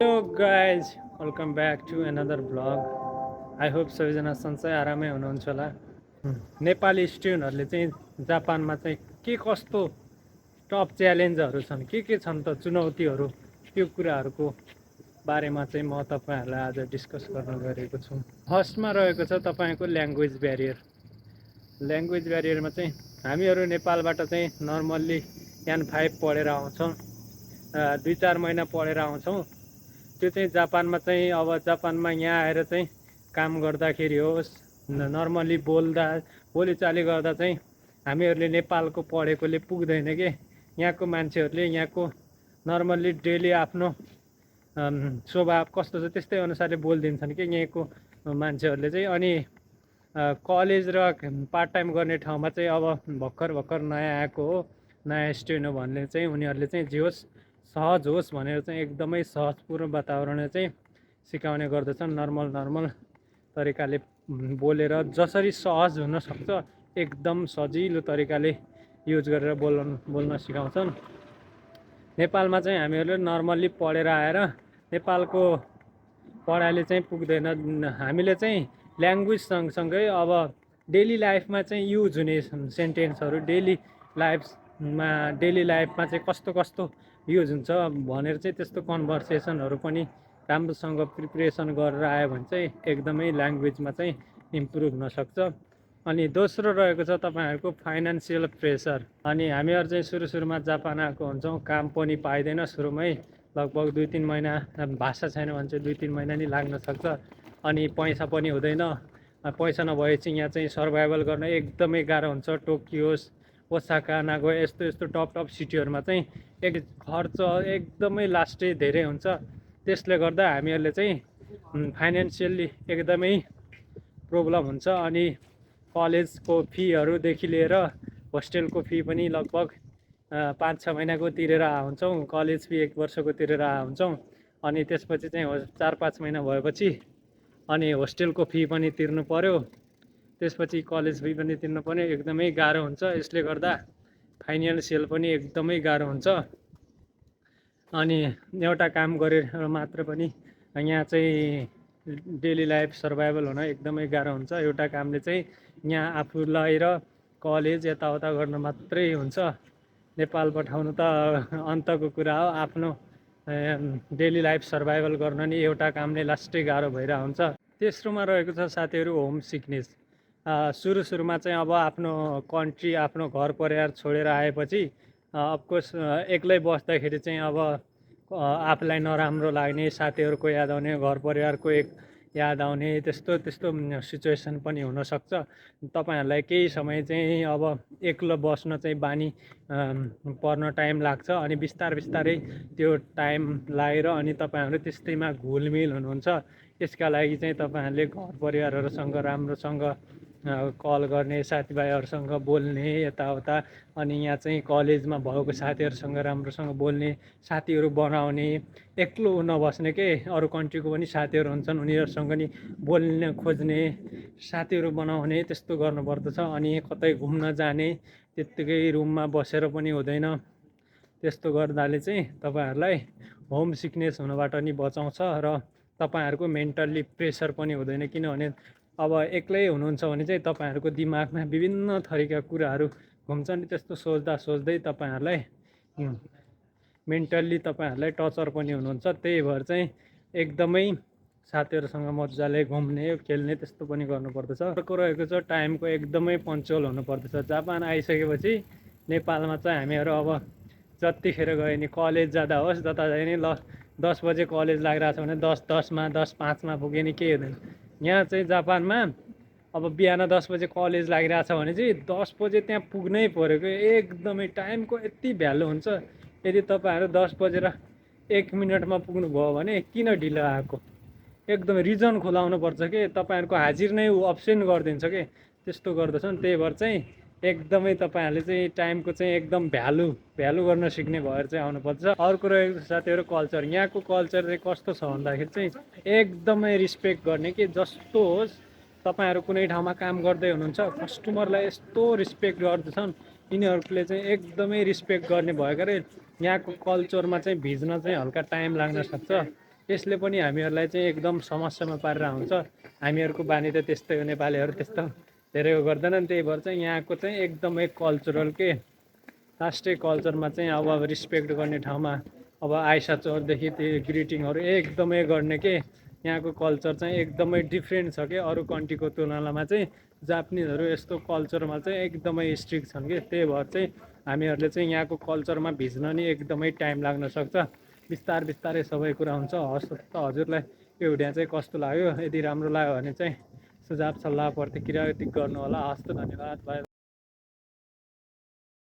Hello guys, welcome back to another vlog. I hope सबैजना सन्चै आरामै हुनुहुन्छ होला। नेपाली स्टुडेन्टहरूले चाहिँ जापानमा चाहिँ के कस्तो टप च्यालेन्जहरू छन्, के छन् त चुनौतीहरू, त्यो कुराहरूको बारेमा चाहिँ म तपाईँहरूलाई आज डिस्कस गर्न गएको छु। फर्स्टमा रहेको छ तपाईँको ल्याङ्ग्वेज ब्यारियर। ल्याङ्ग्वेज ब्यारियरमा चाहिँ हामीहरू नेपालबाट चाहिँ नर्मल्ली N5 पढेर आउँछौँ, 2-4 महिना पढेर आउँछौँ। त्यो चाहिँ जापानमा चाहिँ अब जापानमा यहाँ आएर चाहिँ काम गर्दाखेरि होस्, नर्मली बोलीचाली गर्दा चाहिँ हामीहरूले नेपालको पढेकोले पुग्दैन कि यहाँको मान्छेहरूले यहाँको नर्मल्ली डेली आफ्नो स्वभाव कस्तो छ त्यस्तै अनुसारले बोलिदिन्छन् कि यहाँको मान्छेहरूले चाहिँ। अनि कलेज र पार्ट टाइम गर्ने ठाउँमा चाहिँ अब भर्खर नयाँ आएको हो, नयाँ स्टुडेन्ट हो भन्ने चाहिँ उनीहरूले चाहिँ जे होस् सहज होस् भनेर चाहिँ एकदमै सहजपूर्ण वातावरण चाहिँ सिकाउने गर्दछन्। नर्मल तरिकाले बोलेर जसरी सहज हुन सक्छ एकदम सजिलो तरिकाले युज गरेर बोल्न सिकाउँछन्। नेपालमा चाहिँ हामीहरूले नर्मल्ली पढेर आएर नेपालको पढाइले चाहिँ पुग्दैन। हामीले चाहिँ ल्याङ्ग्वेज सँगसँगै अब डेली लाइफमा चाहिँ युज हुने सेन्टेन्सहरू, डेली लाइफमा चाहिँ कस्तो युज हुन्छ भनेर चाहिँ त्यस्तो कन्भर्सेसनहरू पनि राम्रोसँग प्रिपरेसन गरेर आयो भने चाहिँ एकदमै ल्याङ्ग्वेजमा चाहिँ इम्प्रुभ हुनसक्छ। अनि दोस्रो रहेको छ तपाईँहरूको फाइनेन्सियल प्रेसर। अनि हामीहरू चाहिँ सुरुमा जापान आएको हुन्छौँ, काम पनि पाइँदैन सुरुमै, लगभग 2-3 महिना, भाषा छैन भने चाहिँ 2-3 महिना नि लाग्न सक्छ। अनि पैसा पनि हुँदैन, पैसा नभएपछि यहाँ चाहिँ सर्भाइभल गर्न एकदमै गाह्रो हुन्छ। टोकियो, ओसाका, नागोया यस्तो टप सिटीहरूमा चाहिँ खर्च एकदमै लास्टै धेरै हुन्छ। त्यसले गर्दा हामीहरूले चाहिँ फाइनेन्सियल्ली एकदमै प्रब्लम हुन्छ। अनि कलेजको फीहरूदेखि लिएर होस्टेलको फी पनि लगभग 5-6 महिनाको तिरेर हुन्छौँ, कलेज फी 1 वर्षको तिरेर हुन्छौँ। अनि त्यसपछि चाहिँ 4-5 महिना भएपछि अनि होस्टेलको फी पनि तिर्नु पर्यो, त्यसपछि कलेज फी पनि तिर्नु पर्यो, एकदमै गाह्रो हुन्छ। यसले गर्दा फाइनेन्सियल पनि एकदमै गाह्रो हुन्छ। अनि एउटा काम गरेर मात्र पनि यहाँ चाहिँ डेली लाइफ सर्भाइभल हुन एकदमै गाह्रो हुन्छ। एउटा कामले चाहिँ यहाँ आफूलाई र कलेज यताउता गर्न मात्रै हुन्छ। नेपाल पठाउनु त अन्तको कुरा हो, आफ्नो डेली लाइफ सर्भाइभल गर्न नि एउटा कामले लास्टै गाह्रो भइरहेको हुन्छ। तेस्रोमा रहेको छ साथीहरू होम सिकनेस। सुरुमा चाहिँ अब आफ्नो कन्ट्री, आफ्नो घर परिवार छोडेर आएपछि अफकोर्स एक्लै बस्दाखेरि चाहिँ अब आफूलाई नराम्रो लाग्ने, साथीहरूको याद आउने, घर परिवारको याद आउने त्यस्तो सिचुएसन पनि हुनसक्छ। तपाईँहरूलाई केही समय चाहिँ अब एक्लो बस्न चाहिँ बानी पर्न टाइम लाग्छ। अनि बिस्तारै त्यो टाइम लागेर अनि तपाईँहरू त्यस्तैमा घुलमिल हुनुहुन्छ। यसका लागि चाहिँ तपाईँहरूले घर परिवारहरूसँग राम्रोसँग कल गर्ने, साथीभाइहरूसँग बोल्ने यताउता, अनि यहाँ चाहिँ कलेजमा भएको साथीहरूसँग राम्रोसँग बोल्ने, साथीहरू बनाउने, एक्लो नबस्ने के अरू कन्ट्रीको पनि साथीहरू हुन्छन् उनीहरूसँग नि बोल्न खोज्ने, साथीहरू बनाउने, त्यस्तो गर्नुपर्दछ। अनि कतै घुम्न जाने, त्यत्तिकै रुममा बसेर पनि हुँदैन। त्यस्तो गर्दाले चाहिँ तपाईँहरूलाई होम सिकनेस हुनबाट नि बचाउँछ र तपाईँहरूको मेन्टल्ली प्रेसर पनि हुँदैन। किनभने अब एक्लै हुनुहुन्छ भने चाहिँ तपाईँहरूको दिमागमा विभिन्न थरीका कुराहरू घुम्छन्। त्यस्तो सोच्दै तपाईँहरूलाई मेन्टल्ली तपाईँहरूलाई टर्चर पनि हुनुहुन्छ। त्यही भएर चाहिँ एकदमै साथीहरूसँग मजाले घुम्ने, खेल्ने त्यस्तो पनि गर्नुपर्दछ। अर्को रहेको छ टाइमको एकदमै पङ्क्चुअल हुनुपर्दछ। जापान आइसकेपछि नेपालमा चाहिँ हामीहरू अब जतिखेर गयो नि, कलेज जाँदा होस् जता जायो नि, 10 बजे कलेज लागिरहेको छ भने 10:10मा 10:05मा पुगे नि केही हुँदैन। यहाँ चाहिँ जापानमा अब बिहान 10 बजे कलेज लागिरहेछ भने चाहिँ 10 बजे त्यहाँ पुग्नै पऱ्यो कि। एकदमै टाइमको यति भ्यालु हुन्छ। यदि तपाईँहरू 10 बजेर 1 मिनटमा पुग्नुभयो भने किन ढिलो आएको, एकदमै रिजन खुलाउनु पर्छ कि, तपाईँहरूको हाजिर नै अब्सेन्ट गरिदिन्छ कि, त्यस्तो गर्दछन्। त्यही भएर चाहिँ एकदमै तपाईँहरूले चाहिँ टाइमको चाहिँ एकदम भ्यालु गर्न सिक्ने भएर चाहिँ आउनुपर्छ। अर्को रहेको साथीहरू कल्चर। यहाँको कल्चर चाहिँ कस्तो छ भन्दाखेरि चाहिँ एकदमै रिस्पेक्ट गर्ने कि, जस्तो होस् तपाईँहरू कुनै ठाउँमा काम गर्दै हुनुहुन्छ, कस्टमरलाई यस्तो रिस्पेक्ट गर्दछन् यिनीहरूले चाहिँ एकदमै रिस्पेक्ट गर्ने भएकोले यहाँको कल्चरमा चाहिँ भिज्न चाहिँ हल्का टाइम लाग्न सक्छ। यसले पनि हामीहरूलाई चाहिँ एकदम समस्यामा पारेर हुन्छ। हामीहरूको बानी त त्यस्तै हो, नेपालीहरू त्यस्तो धेरै गर्दैनन्। त्यही भएर चाहिँ यहाँको चाहिँ एकदमै कल्चरल के राष्ट्रिय कल्चरमा चाहिँ अब रिस्पेक्ट गर्ने ठाउँमा अब आइसा चोरदेखि त्यो ग्रिटिङहरू एकदमै गर्ने के यहाँको कल्चर चाहिँ एकदमै डिफ्रेन्ट छ कि अरू कन्ट्रीको तुलनामा चाहिँ जापानिजहरू यस्तो कल्चरमा चाहिँ एकदमै स्ट्रिक्ट छन् कि त्यही भएर चाहिँ हामीहरूले चाहिँ यहाँको कल्चरमा भिज्न नि एकदमै टाइम लाग्न सक्छ। बिस्तारै सबै कुरा हुन्छ। हस् त हजुरलाई यो भिडियो चाहिँ कस्तो लाग्यो, यदि राम्रो लाग्यो भने चाहिँ सुझाव सल्लाह प्रतिक्रिया यति गर्नु होला। हस् त, धन्यवाद, बाई बाई।